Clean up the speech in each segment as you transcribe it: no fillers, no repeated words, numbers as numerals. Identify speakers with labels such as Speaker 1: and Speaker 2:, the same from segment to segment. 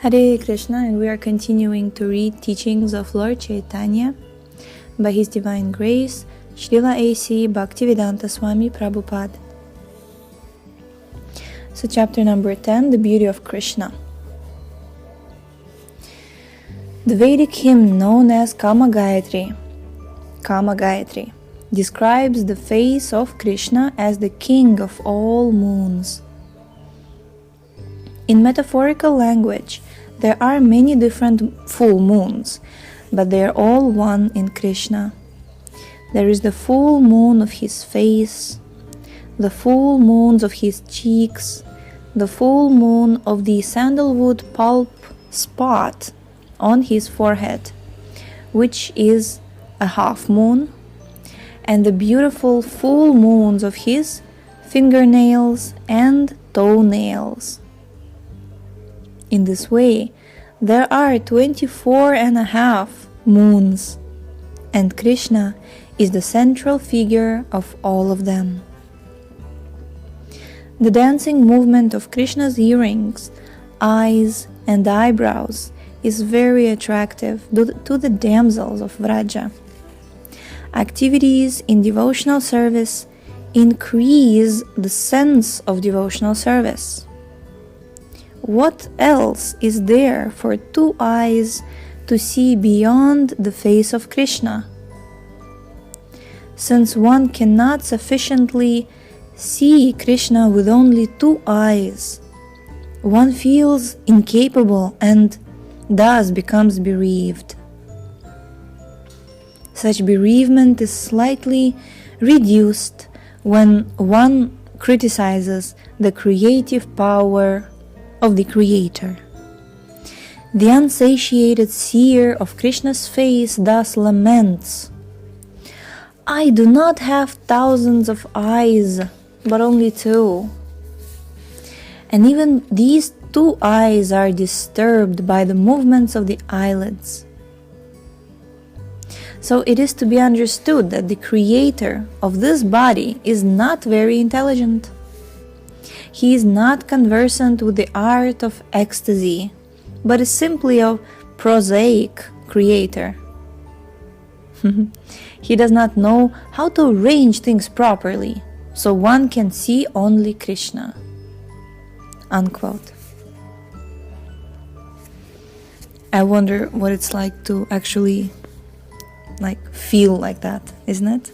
Speaker 1: Hare Krishna, and we are continuing to read teachings of Lord Chaitanya by His Divine Grace, Srila A.C. Bhaktivedanta Swami Prabhupada. So chapter number 10, the beauty of Krishna. The Vedic hymn known as Kama Gayatri describes the face of Krishna as the king of all moons. In metaphorical language, there are many different full moons, but they are all one in Krishna. There is the full moon of his face, the full moons of his cheeks, the full moon of the sandalwood pulp spot on his forehead, which is a half moon, and the beautiful full moons of his fingernails and toenails. In this way, there are 24.5 moons, and Krishna is the central figure of all of them. The dancing movement of Krishna's earrings, eyes, and eyebrows is very attractive to the damsels of Vraja. Activities in devotional service increase the sense of devotional service. What else is there for two eyes to see beyond the face of Krishna? Since one cannot sufficiently see Krishna with only two eyes, one feels incapable and thus becomes bereaved. Such bereavement is slightly reduced when one criticizes the creative power of the Creator. The unsatiated seer of Krishna's face thus laments, "I do not have thousands of eyes, but only two. And even these two eyes are disturbed by the movements of the eyelids." So it is to be understood that the Creator of this body is not very intelligent. He is not conversant with the art of ecstasy, but is simply a prosaic creator. He does not know how to arrange things properly, so one can see only Krishna. Unquote. I wonder what it's like to actually feel like that, isn't it?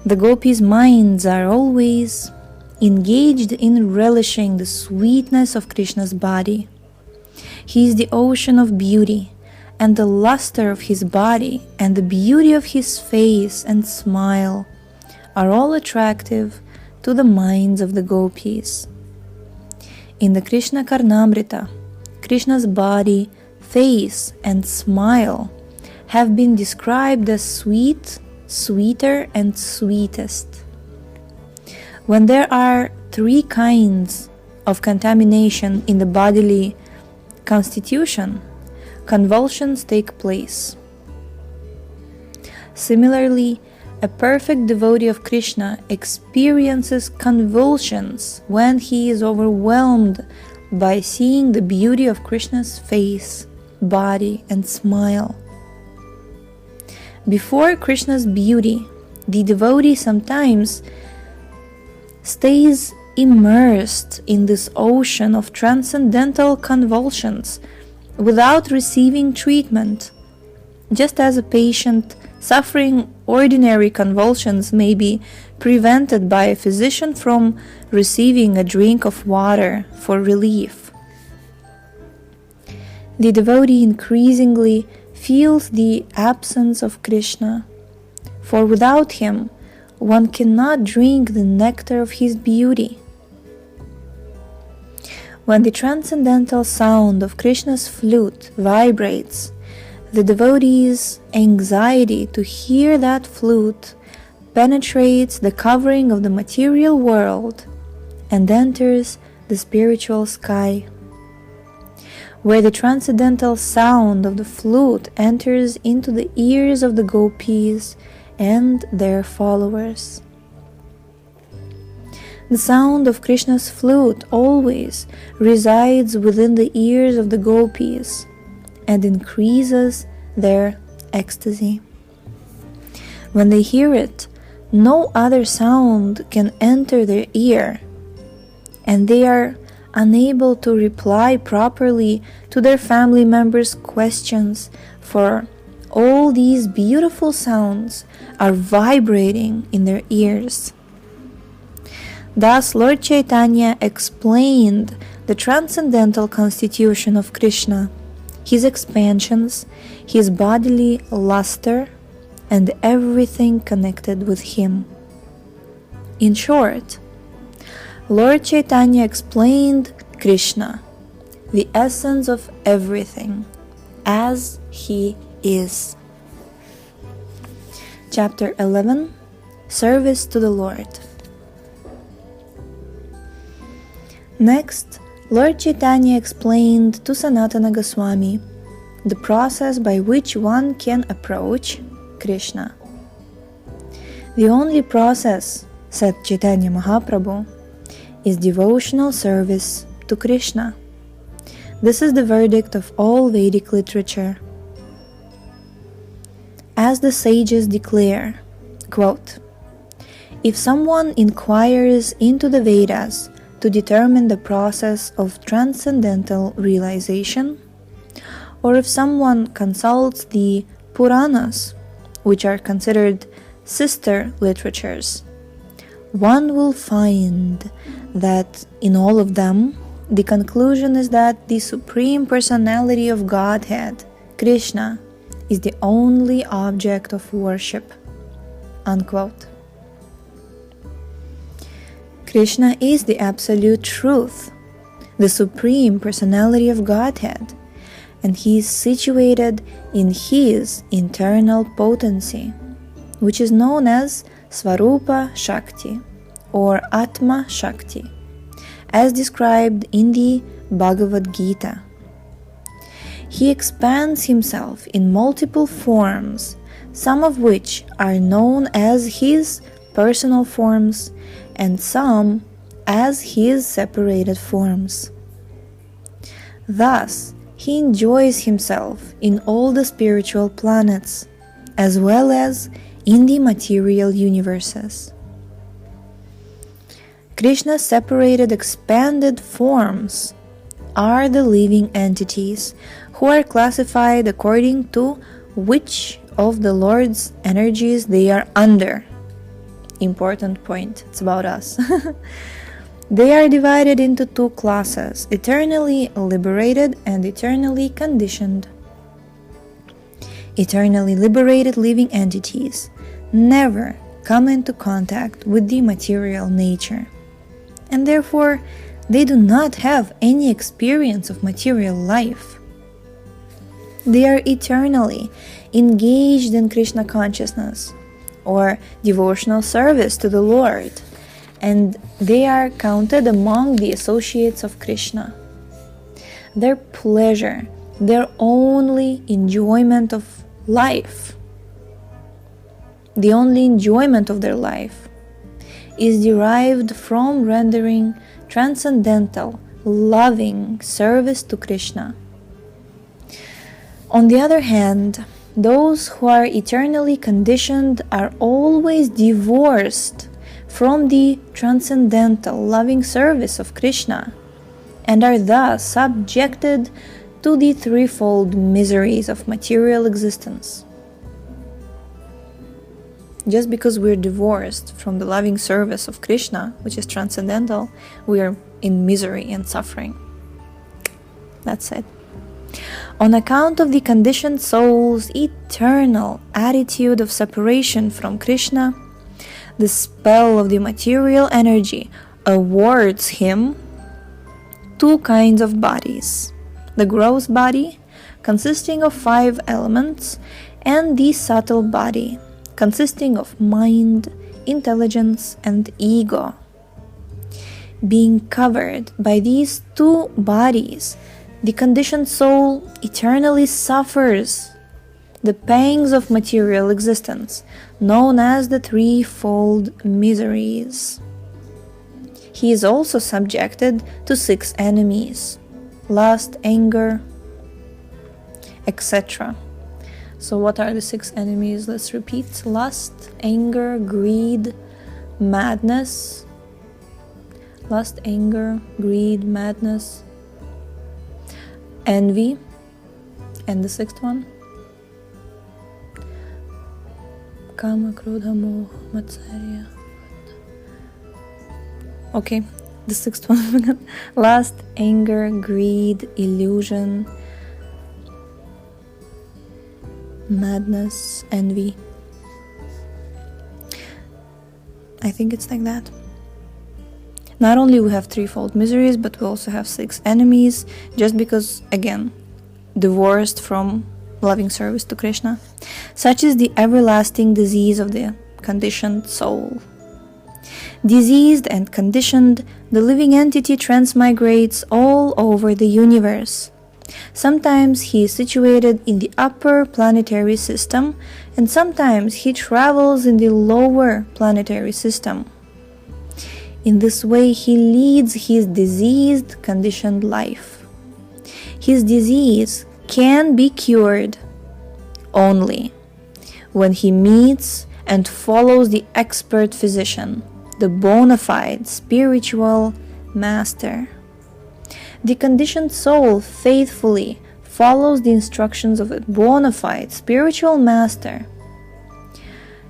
Speaker 1: The gopis' minds are always engaged in relishing the sweetness of Krishna's body. He is the ocean of beauty, and the luster of his body and the beauty of his face and smile are all attractive to the minds of the gopis. In the Krishna Karnamrita, Krishna's body, face, and smile have been described as sweet, sweeter, and sweetest. When there are three kinds of contamination in the bodily constitution, convulsions take place. Similarly, a perfect devotee of Krishna experiences convulsions when he is overwhelmed by seeing the beauty of Krishna's face, body, and smile. Before Krishna's beauty, the devotee sometimes stays immersed in this ocean of transcendental convulsions without receiving treatment, just as a patient suffering ordinary convulsions may be prevented by a physician from receiving a drink of water for relief. The devotee increasingly feels the absence of Krishna, for without him one cannot drink the nectar of his beauty. When the transcendental sound of Krishna's flute vibrates, the devotee's anxiety to hear that flute penetrates the covering of the material world and enters the spiritual sky, where the transcendental sound of the flute enters into the ears of the gopis and their followers. The sound of Krishna's flute always resides within the ears of the gopis and increases their ecstasy. When they hear it, no other sound can enter their ear, and they are unable to reply properly to their family members' questions, for all these beautiful sounds are vibrating in their ears. Thus, Lord Chaitanya explained the transcendental constitution of Krishna, his expansions, his bodily luster, and everything connected with him. In short, Lord Chaitanya explained Krishna, the essence of everything, as he is. Chapter 11, Service to the Lord. Next, Lord Chaitanya explained to Sanatana Goswami the process by which one can approach Krishna. The only process, said Chaitanya Mahaprabhu, is devotional service to Krishna. This is the verdict of all Vedic literature. As the sages declare, quote, "If someone inquires into the Vedas to determine the process of transcendental realization, or if someone consults the Puranas, which are considered sister literatures, one will find that in all of them, the conclusion is that the Supreme Personality of Godhead, Krishna, is the only object of worship." Unquote. Krishna is the absolute truth, the Supreme Personality of Godhead, and he is situated in his internal potency, which is known as Svarupa Shakti or Atma Shakti, as described in the Bhagavad Gita. He expands himself in multiple forms, some of which are known as his personal forms and some as his separated forms. Thus, he enjoys himself in all the spiritual planets, as well as in the material universes. Krishna's separated expanded forms are the living entities who are classified according to which of the Lord's energies they are under. Important point, it's about us. They are divided into two classes, eternally liberated and eternally conditioned. Eternally liberated living entities never come into contact with the material nature, and therefore they do not have any experience of material life. They are eternally engaged in Krishna consciousness or devotional service to the Lord, and they are counted among the associates of Krishna. Their pleasure, their only enjoyment of life, the only enjoyment of their life, is derived from rendering transcendental, loving service to Krishna. On the other hand, those who are eternally conditioned are always divorced from the transcendental, loving service of Krishna, and are thus subjected to the threefold miseries of material existence. Just because we're divorced from the loving service of Krishna, which is transcendental, we are in misery and suffering. That's it. On account of the conditioned soul's eternal attitude of separation from Krishna, the spell of the material energy awards him two kinds of bodies: the gross body, consisting of 5 elements, and the subtle body, consisting of mind, intelligence, and ego. Being covered by these two bodies, the conditioned soul eternally suffers the pangs of material existence, known as the threefold miseries. he is also subjected to 6 enemies: lust, anger, etc. So what are the 6 enemies? Let's repeat: lust, anger, greed, madness. Lust, anger, greed, madness, envy, and the 6th one, kama, krodha, moha, matsarya. Okay, the 6th one. Lust, anger, greed, illusion, madness, envy. I think it's like that. Not only we have threefold miseries, but we also have 6 enemies, just because, again, divorced from loving service to Krishna. Such is the everlasting disease of the conditioned soul. Diseased and conditioned, the living entity transmigrates all over the universe. Sometimes he is situated in the upper planetary system, and sometimes he travels in the lower planetary system. In this way, he leads his diseased, conditioned life. His disease can be cured only when he meets and follows the expert physician, the bona fide spiritual master. The conditioned soul faithfully follows the instructions of a bona fide spiritual master.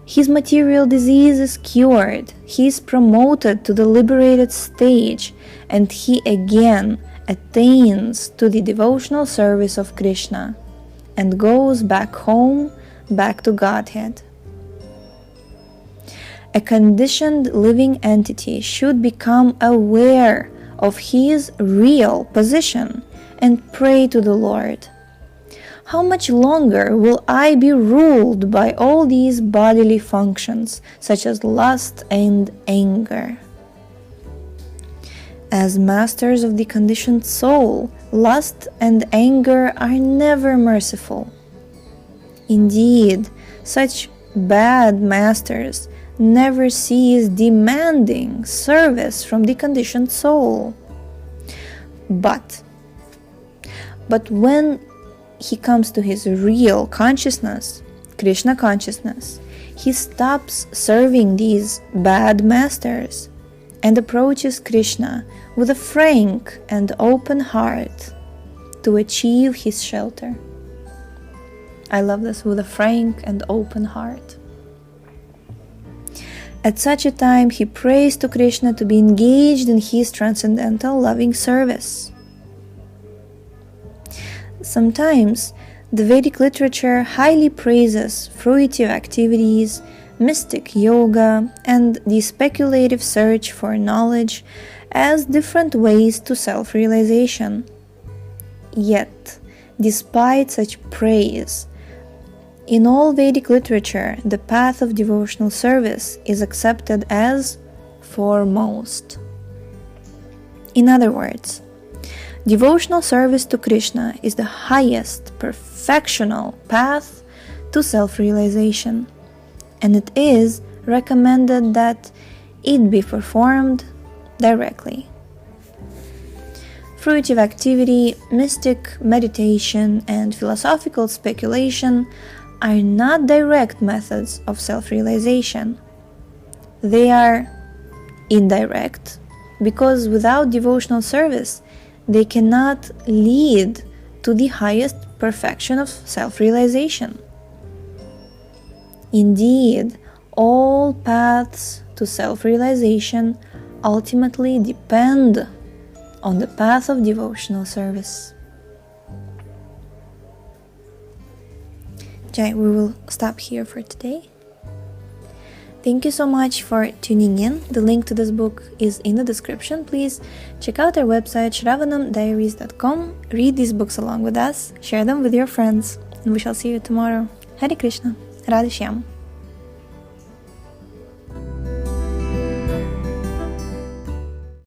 Speaker 1: His material disease is cured, he is promoted to the liberated stage, and he again attains to the devotional service of Krishna and goes back home, back to Godhead. A conditioned living entity should become aware of his real position and pray to the Lord. How much longer will I be ruled by all these bodily functions, such as lust and anger? As masters of the conditioned soul, lust and anger are never merciful. Indeed, such bad masters never cease demanding service from the conditioned soul. But when he comes to his real consciousness, Krishna consciousness, he stops serving these bad masters and approaches Krishna with a frank and open heart to achieve his shelter. I love this, with a frank and open heart. At such a time, he prays to Krishna to be engaged in his transcendental loving service. Sometimes, the Vedic literature highly praises fruitive activities, mystic yoga, and the speculative search for knowledge as different ways to self-realization. Yet, despite such praise, in all Vedic literature, the path of devotional service is accepted as foremost. In other words, devotional service to Krishna is the highest perfectional path to self-realization, and it is recommended that it be performed directly. Fruitive activity, mystic meditation, and philosophical speculation are not direct methods of self-realization. They are indirect because without devotional service, they cannot lead to the highest perfection of self-realization. Indeed, all paths to self-realization ultimately depend on the path of devotional service. Jai, we will stop here for today. Thank you so much for tuning in. The link to this book is in the description. Please check out our website shravanamdiaries.com. Read these books along with us, share them with your friends, and we shall see you tomorrow. Hare Krishna, Radhe Shyam.